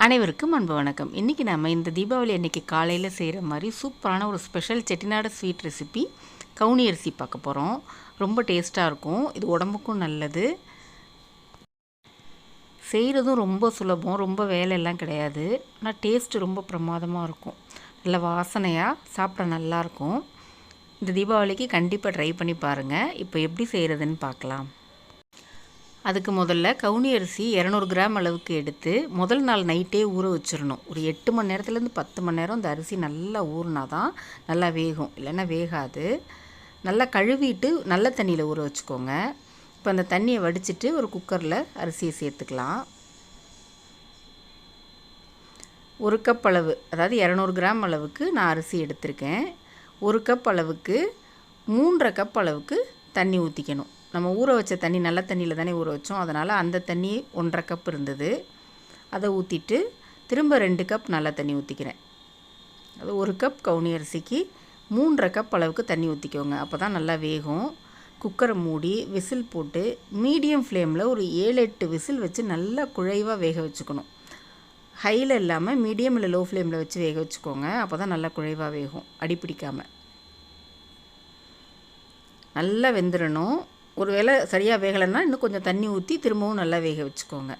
அனைவருக்கும் அன்பு வணக்கம். இன்றைக்கி நம்ம இந்த தீபாவளி அன்றைக்கி காலையில் செய்கிற மாதிரி சூப்பரான ஒரு ஸ்பெஷல் செட்டிநாடு ஸ்வீட் ரெசிபி கவுனி அரிசி பார்க்க போகிறோம். ரொம்ப டேஸ்ட்டாக இருக்கும். இது உடம்புக்கும் நல்லது. செய்கிறதும் ரொம்ப சுலபம், ரொம்ப வேலையெல்லாம் கிடையாது. ஆனால் டேஸ்ட்டு ரொம்ப பிரமாதமாக இருக்கும். நல்ல வாசனையாக சாப்பிட நல்லாயிருக்கும். இந்த தீபாவளிக்கு கண்டிப்பாக ட்ரை பண்ணி பாருங்கள். இப்போ எப்படி செய்கிறதுன்னு பார்க்கலாம். அதுக்கு முதல்ல கவுனி அரிசி 200 கிராம் அளவுக்கு எடுத்து முதல் நாள் நைட்டே ஊற வச்சிடணும். ஒரு 8 மணி நேரத்துலேருந்து 10 மணி நேரம் இந்த அரிசி நல்லா ஊறினா தான் நல்லா வேகும், இல்லைன்னா வேகாது. நல்லா கழுவிட்டு நல்ல தண்ணியில் ஊற வச்சுக்கோங்க. இப்போ அந்த தண்ணியை வடிச்சிட்டு ஒரு குக்கரில் அரிசியை சேர்த்துக்கலாம். 1 கப் அளவு, அதாவது 200 கிராம் அளவுக்கு நான் அரிசி எடுத்திருக்கேன். 1 கப் அளவுக்கு 3.5 கப் அளவுக்கு தண்ணி ஊற்றிக்கணும். நம்ம ஊற வச்ச தண்ணி நல்ல தண்ணியில் தானே ஊற வச்சோம், அதனால் அந்த தண்ணி 1.5 கப் இருந்தது. அதை ஊற்றிட்டு திரும்ப 2 கப் நல்ல தண்ணி ஊற்றிக்கிறேன். அது 1 கப் கவுனி அரிசிக்கு 3.5 கப் அளவுக்கு தண்ணி ஊற்றிக்கோங்க. அப்போ தான் நல்லா வேகும். குக்கரை மூடி விசில் போட்டு மீடியம் ஃப்ளேமில் ஒரு 7-8 விசில் வச்சு நல்லா குழைவாக வேக வச்சுக்கணும். ஹையில் இல்லாமல் மீடியம் இல்லை லோ ஃப்ளேமில் வச்சு வேக வச்சுக்கோங்க. அப்போ தான் நல்லா குழைவாக வேகும், அடிப்பிடிக்காமல். நல்லா வெந்துடணும். ஒரு வேளை சரியாக வேகலைன்னா இன்னும் கொஞ்சம் தண்ணி ஊற்றி திரும்பவும் நல்லா வேக வச்சுக்கோங்க.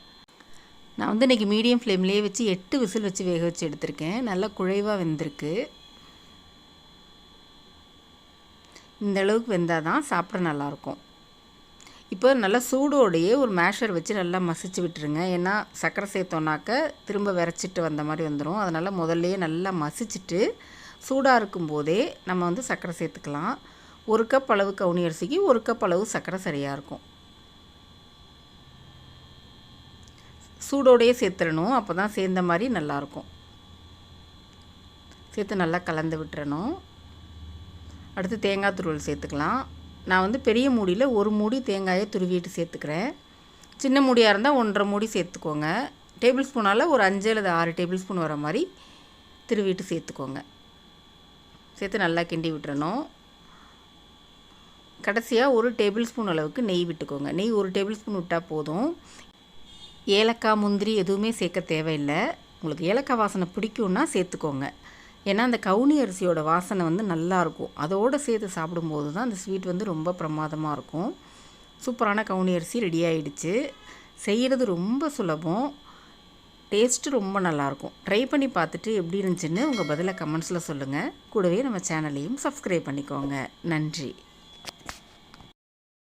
நான் வந்து இன்றைக்கி மீடியம் ஃப்ளேம்லேயே வச்சு 8 விசில் வச்சு வேக வச்சு எடுத்திருக்கேன். நல்லா குழைவாக வெந்திருக்கு. இந்த அளவுக்கு வெந்தால் தான் சாப்பிட நல்லாயிருக்கும். இப்போ நல்லா சூடோடையே ஒரு மேஷர் வச்சு நல்லா மசிச்சு விட்டுருங்க. ஏன்னா சர்க்கரை சேர்த்தோன்னாக்க திரும்ப விரைச்சிட்டு வந்த மாதிரி வந்துடும். அதனால் முதல்லையே நல்லா மசிச்சுட்டு சூடாக இருக்கும்போதே நம்ம வந்து சர்க்கரை சேர்த்துக்கலாம். 1 கப் அளவு கவுனி அரிசிக்கு 1 கப் அளவு சர்க்கரை சரியாக இருக்கும். சூடோடையே சேர்த்துடணும், அப்போ தான் சேர்ந்த மாதிரி நல்லாயிருக்கும். சேர்த்து நல்லா கலந்து விட்டுறணும். அடுத்து தேங்காய் துருவல் சேர்த்துக்கலாம். நான் வந்து பெரிய மூடியில் 1 மூடி தேங்காயை துருவிட்டு சேர்த்துக்கிறேன். சின்ன மூடியாக இருந்தால் 1.5 மூடி சேர்த்துக்கோங்க. டேபிள் ஸ்பூனால் ஒரு 5 அல்லது 6 டேபிள் ஸ்பூன் வர மாதிரி துருவிட்டு சேர்த்துக்கோங்க. சேர்த்து நல்லா கிண்டி விட்டுறணும். கடைசியாக 1 டேபிள் ஸ்பூன் அளவுக்கு நெய் விட்டுக்கோங்க. நெய் 1 டேபிள் ஸ்பூன் விட்டால் போதும். ஏலக்காய் முந்திரி எதுவுமே சேர்க்க தேவையில்லை. உங்களுக்கு ஏலக்காய் வாசனை பிடிக்கும்னா சேர்த்துக்கோங்க. ஏன்னா அந்த கவுனி அரிசியோட வாசனை வந்து நல்லாயிருக்கும். அதோடு சேர்த்து சாப்பிடும்போது தான் அந்த ஸ்வீட் வந்து ரொம்ப பிரமாதமாக இருக்கும். சூப்பரான கவுனி அரிசி ரெடி ஆகிடுச்சு. செய்கிறது ரொம்ப சுலபம், டேஸ்ட்டு ரொம்ப நல்லாயிருக்கும். ட்ரை பண்ணி பார்த்துட்டு எப்படி இருந்துச்சுன்னு உங்கள் பதிலை கமெண்ட்ஸில் சொல்லுங்கள். கூடவே நம்ம சேனலையும் சப்ஸ்கிரைப் பண்ணிக்கோங்க. நன்றி.